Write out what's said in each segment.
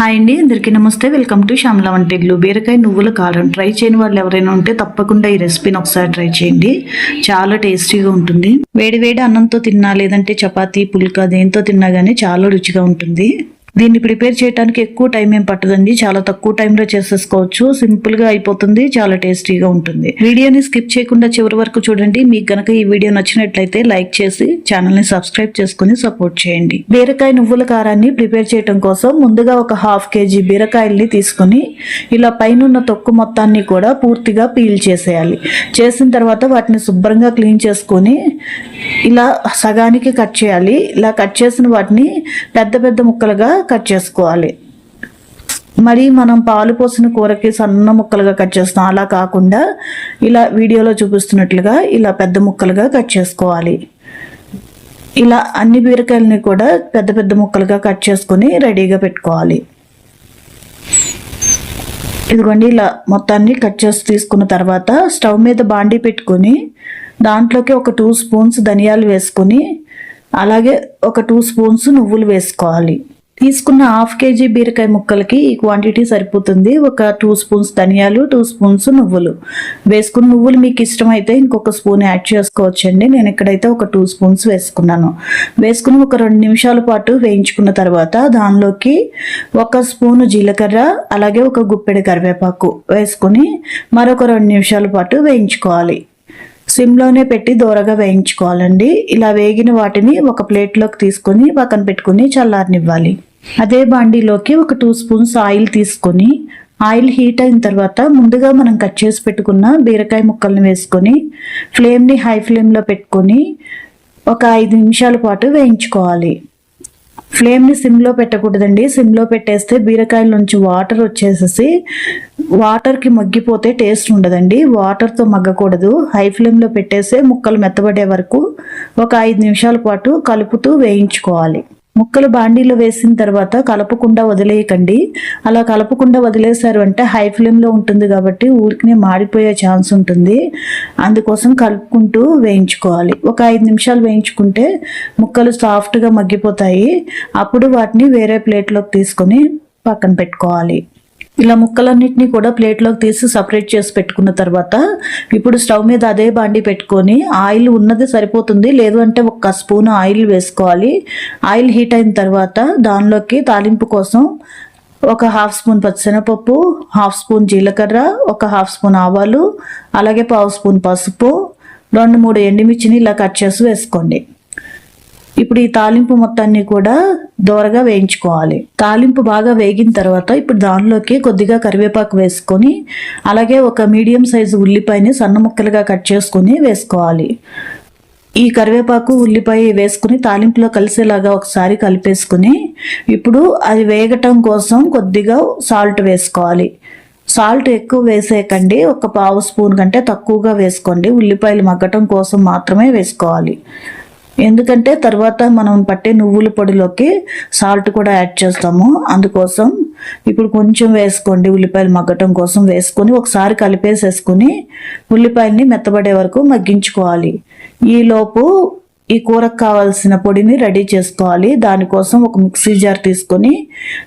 Hi అండి, అందరికీ నమస్తే. వెల్కమ్ టు శ్యామల వంటిల్లు. బీరకాయ నువ్వుల కారం ట్రై చేయని వాళ్ళు ఎవరైనా ఉంటే తప్పకుండా ఈ రెసిపీని ఒకసారి ట్రై చేయండి. చాలా టేస్టీగా ఉంటుంది. వేడి వేడి అన్నంతో తిన్నా, లేదంటే చపాతీ, పుల్కా దేంతో తిన్నా కానీ చాలా రుచిగా ఉంటుంది. దీన్ని ప్రిపేర్ చేయడానికి ఎక్కువ టైం ఏం పట్టదండి. చాలా తక్కువ టైంలో చేసేసుకోవచ్చు. సింపుల్ గా అయిపోతుంది. చాలా టేస్టీగా ఉంటుంది. వీడియోని స్కిప్ చేయకుండా చివరి వరకు చూడండి. మీకు గనక ఈ వీడియో నచ్చినట్లయితే లైక్ చేసి ఛానల్ ని సబ్స్క్రైబ్ చేసుకుని సపోర్ట్ చేయండి. బీరకాయ నువ్వుల కారాన్ని ప్రిపేర్ చేయడం కోసం ముందుగా ఒక 1/2 kg బీరకాయల్ని తీసుకుని ఇలా పైన తొక్కు మొత్తాన్ని కూడా పూర్తిగా పీల్ చేసేయాలి. చేసిన తర్వాత వాటిని శుభ్రంగా క్లీన్ చేసుకొని ఇలా సగానికి కట్ చేయాలి. ఇలా కట్ చేసిన వాటిని పెద్ద పెద్ద ముక్కలుగా కట్ చేసుకోవాలి. మరి మనం పాలు పోసిన కూరకి సన్న ముక్కలుగా కట్ చేస్తాం, అలా కాకుండా ఇలా వీడియోలో చూపిస్తున్నట్లుగా ఇలా పెద్ద ముక్కలుగా కట్ చేసుకోవాలి. ఇలా అన్ని బీరకాయలని కూడా పెద్ద పెద్ద ముక్కలుగా కట్ చేసుకొని రెడీగా పెట్టుకోవాలి. ఇదిగోండి, ఇలా మొత్తాన్ని కట్ చేసి తీసుకున్న తర్వాత స్టవ్ మీద బాండీ పెట్టుకొని దాంట్లోకి ఒక 2 స్పూన్స్ ధనియాలు వేసుకొని అలాగే ఒక 2 స్పూన్స్ నువ్వులు వేసుకోవాలి. తీసుకున్న 1/2 kg బీరకాయ ముక్కలకి ఈ క్వాంటిటీ సరిపోతుంది. ఒక 2 స్పూన్స్ ధనియాలు, 2 స్పూన్స్ నువ్వులు వేసుకుని, నువ్వులు మీకు ఇష్టమైతే ఇంకొక స్పూన్ యాడ్ చేసుకోవచ్చండి. నేను ఇక్కడైతే ఒక 2 స్పూన్స్ వేసుకున్నాను. వేసుకుని ఒక 2 నిమిషాల పాటు వేయించుకున్న తర్వాత దానిలోకి 1 స్పూను జీలకర్ర అలాగే ఒక గుప్పెడు కరివేపాకు వేసుకుని మరొక 2 నిమిషాల పాటు వేయించుకోవాలి. సిమ్లోనే పెట్టి దూరగా వేయించుకోవాలండి. ఇలా వేగిన వాటిని ఒక ప్లేట్లోకి తీసుకొని పక్కన పెట్టుకుని చల్లారనివ్వాలి. అదే బాండీలోకి ఒక 2 స్పూన్స్ ఆయిల్ తీసుకొని ఆయిల్ హీట్ అయిన తర్వాత ముందుగా మనం కట్ చేసి పెట్టుకున్న బీరకాయ ముక్కల్ని వేసుకొని ఫ్లేమ్ని హై ఫ్లేమ్లో పెట్టుకొని ఒక 5 నిమిషాల పాటు వేయించుకోవాలి. ఫ్లేమ్ని సిమ్లో పెట్టకూడదండి. సిమ్లో పెట్టేస్తే బీరకాయల నుంచి వాటర్ వచ్చేసేసి వాటర్కి మగ్గిపోతే టేస్ట్ ఉండదండి. వాటర్తో మగ్గకూడదు. హై ఫ్లేమ్లో పెట్టేస్తే ముక్కలు మెత్తబడే వరకు ఒక 5 నిమిషాల పాటు కలుపుతూ వేయించుకోవాలి. ముక్కలు బాండీలో వేసిన తర్వాత కలపకుండా వదిలేయకండి. అలా కలపకుండా వదిలేశారు అంటే హై ఫ్లేమ్లో ఉంటుంది కాబట్టి ఊరికనే మాడిపోయే ఛాన్స్ ఉంటుంది. అందుకోసం కలుపుకుంటూ వేయించుకోవాలి. ఒక 5 నిమిషాలు వేయించుకుంటే ముక్కలు సాఫ్ట్గా మగ్గిపోతాయి. అప్పుడు వాటిని వేరే ప్లేట్లోకి తీసుకొని పక్కన పెట్టుకోవాలి. ఇలా ముక్కలన్నిటినీ కూడా ప్లేట్లోకి తీసి సపరేట్ చేసి పెట్టుకున్న తర్వాత ఇప్పుడు స్టవ్ మీద అదే బాండీ పెట్టుకొని ఆయిల్ ఉన్నది సరిపోతుంది, లేదు అంటే 1 స్పూన్ ఆయిల్ వేసుకోవాలి. ఆయిల్ హీట్ అయిన తర్వాత దానిలోకి తాలింపు కోసం ఒక 1/2 స్పూన్ పచ్చిశనగపప్పు, 1/2 స్పూన్ జీలకర్ర, ఒక 1/2 స్పూన్ ఆవాలు అలాగే 1/2 స్పూన్ పసుపు, 2-3 ఎండుమిర్చిని ఇలా కట్ చేసి వేసుకోండి. ఇప్పుడు ఈ తాలింపు మొత్తాన్ని కూడా దోరగా వేయించుకోవాలి. తాలింపు బాగా వేగిన తర్వాత ఇప్పుడు దానిలోకి కొద్దిగా కరివేపాకు వేసుకొని అలాగే ఒక మీడియం సైజు ఉల్లిపాయని సన్న ముక్కలుగా కట్ చేసుకొని వేసుకోవాలి. ఈ కరివేపాకు ఉల్లిపాయ వేసుకుని తాలింపులో కలిసేలాగా ఒకసారి కలిపేసుకుని ఇప్పుడు అది వేగటం కోసం కొద్దిగా సాల్ట్ వేసుకోవాలి. సాల్ట్ ఎక్కువ వేసేయకండి, ఒక 1/2 స్పూన్ కంటే తక్కువగా వేసుకోండి. ఉల్లిపాయలు మగ్గటం కోసం మాత్రమే వేసుకోవాలి. ఎందుకంటే తర్వాత మనం పట్టే నువ్వుల పొడిలోకి సాల్ట్ కూడా యాడ్ చేస్తాము. అందుకోసం ఇప్పుడు కొంచెం వేసుకోండి. ఉల్లిపాయలు మగ్గటం కోసం వేసుకొని ఒకసారి కలిపేసేసుకుని ఉల్లిపాయల్ని మెత్తబడే వరకు మగ్గించుకోవాలి. ఈలోపు ఈ కూరకు కావాల్సిన పొడిని రెడీ చేసుకోవాలి. దానికోసం ఒక మిక్సీ జార్ తీసుకొని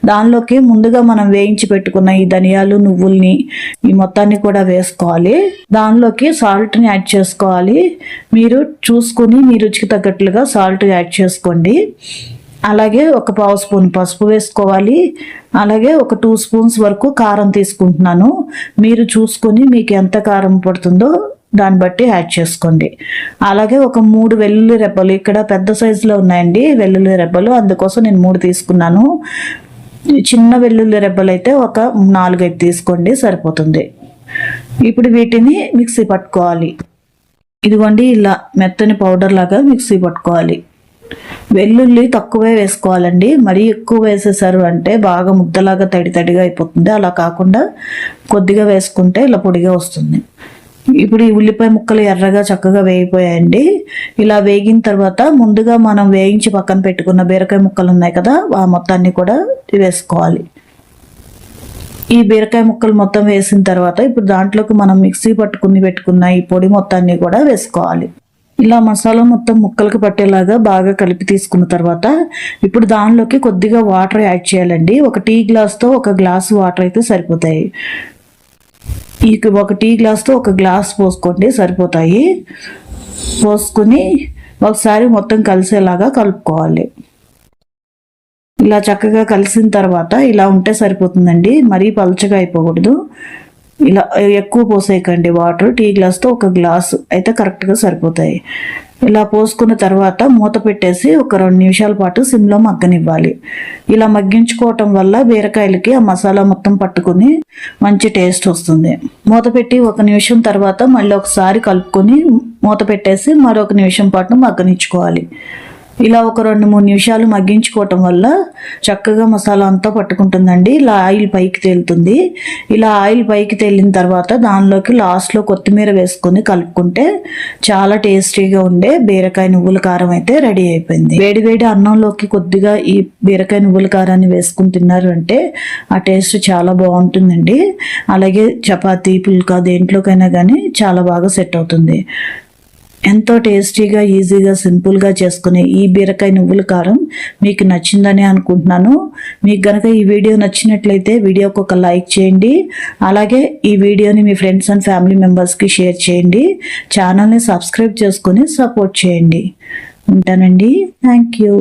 దానిలోకి ముందుగా మనం వేయించి పెట్టుకున్న ఈ ధనియాలు, నువ్వుల్ని ఈ మొత్తాన్ని కూడా వేసుకోవాలి. దానిలోకి సాల్ట్ని యాడ్ చేసుకోవాలి. మీరు చూసుకుని మీ రుచికి తగ్గట్లుగా సాల్ట్ యాడ్ చేసుకోండి. అలాగే ఒక 1/2 స్పూన్ పసుపు వేసుకోవాలి. అలాగే ఒక 2 స్పూన్స్ వరకు కారం తీసుకుంటున్నాను. మీరు చూసుకొని మీకు ఎంత కారం పడుతుందో దాన్ని బట్టి యాడ్ చేసుకోండి. అలాగే ఒక 3 వెల్లుల్లి రెబ్బలు, ఇక్కడ పెద్ద సైజులో ఉన్నాయండి వెల్లుల్లి రెబ్బలు, అందుకోసం నేను 3 తీసుకున్నాను. చిన్న వెల్లుల్లి రెబ్బలు అయితే ఒక 4-5 తీసుకోండి, సరిపోతుంది. ఇప్పుడు వీటిని మిక్సీ పట్టుకోవాలి. ఇదిగోండి, ఇలా మెత్తని పౌడర్ లాగా మిక్సీ పట్టుకోవాలి. వెల్లుల్లి తక్కువే వేసుకోవాలండి. మరీ ఎక్కువ వేసేసారు అంటే బాగా ముద్దలాగా తడిగా అయిపోతుంది. అలా కాకుండా కొద్దిగా వేసుకుంటే ఇలా పొడిగా వస్తుంది. ఇప్పుడు ఈ ఉల్లిపాయ ముక్కలు ఎర్రగా చక్కగా వేగిపోయాయండి. ఇలా వేగిన తర్వాత ముందుగా మనం వేయించి పక్కన పెట్టుకున్న బీరకాయ ముక్కలు ఉన్నాయి కదా, ఆ మొత్తాన్ని కూడా వేసుకోవాలి. ఈ బీరకాయ ముక్కలు మొత్తం వేసిన తర్వాత ఇప్పుడు దాంట్లోకి మనం మిక్సీ పెట్టుకున్న ఈ పొడి మొత్తాన్ని కూడా వేసుకోవాలి. ఇలా మసాలా మొత్తం ముక్కలకు పట్టేలాగా బాగా కలిపి తీసుకున్న తర్వాత ఇప్పుడు దానిలోకి కొద్దిగా వాటర్ యాడ్ చేయాలండి. ఒక టీ గ్లాస్తో ఒక గ్లాస్ వాటర్ అయితే సరిపోతాయి. ఈ ఒక టీ గ్లాస్తో ఒక గ్లాస్ పోసుకోండి, సరిపోతాయి. పోసుకుని ఒకసారి మొత్తం కలిసేలాగా కలుపుకోవాలి. ఇలా చక్కగా కలిసిన తర్వాత ఇలా ఉంటే సరిపోతుందండి. మరీ పలుచగా అయిపోకూడదు. ఇలా ఎక్కువ పోసేయకండి వాటర్. టీ గ్లాస్తో ఒక గ్లాసు అయితే కరెక్ట్గా సరిపోతాయి. ఇలా పోసుకున్న తర్వాత మూత పెట్టేసి ఒక 2 నిమిషాల పాటు సిమ్లో మగ్గనివ్వాలి. ఇలా మగ్గించుకోవటం వల్ల బీరకాయలకి ఆ మసాలా మొత్తం పట్టుకుని మంచి టేస్ట్ వస్తుంది. మూత పెట్టి 1 నిమిషం తర్వాత మళ్ళీ ఒకసారి కలుపుకొని మూత పెట్టేసి మరొక నిమిషం పాటు మగ్గనిచ్చుకోవాలి. ఇలా ఒక 2-3 నిమిషాలు మగ్గించుకోవటం వల్ల చక్కగా మసాలా అంతా పట్టుకుంటుందండి. ఇలా ఆయిల్ పైకి తేలుతుంది. ఇలా ఆయిల్ పైకి తేలిన తర్వాత దానిలోకి లాస్ట్లో కొత్తిమీర వేసుకొని కలుపుకుంటే చాలా టేస్టీగా ఉండే బీరకాయ నువ్వుల కారం అయితే రెడీ అయిపోయింది. వేడి వేడి అన్నంలోకి కొద్దిగా ఈ బీరకాయ నువ్వుల కారాన్ని వేసుకుని తిన్నారు అంటే ఆ టేస్ట్ చాలా బాగుంటుందండి. అలాగే చపాతీ, పుల్కా దేంట్లోకైనా కానీ చాలా బాగా సెట్ అవుతుంది. ఎంతో టేస్టీగా, ఈజీగా, సింపుల్గా చేసుకునే ఈ బీరకాయ నువ్వుల కారం మీకు నచ్చిందని అనుకుంటున్నాను. మీకు గనక ఈ వీడియో నచ్చినట్లయితే వీడియోకి ఒక లైక్ చేయండి. అలాగే ఈ వీడియోని మీ ఫ్రెండ్స్ అండ్ ఫ్యామిలీ మెంబర్స్కి షేర్ చేయండి. ఛానల్ని సబ్స్క్రైబ్ చేసుకొని సపోర్ట్ చేయండి. ఉంటానండి. Thank you.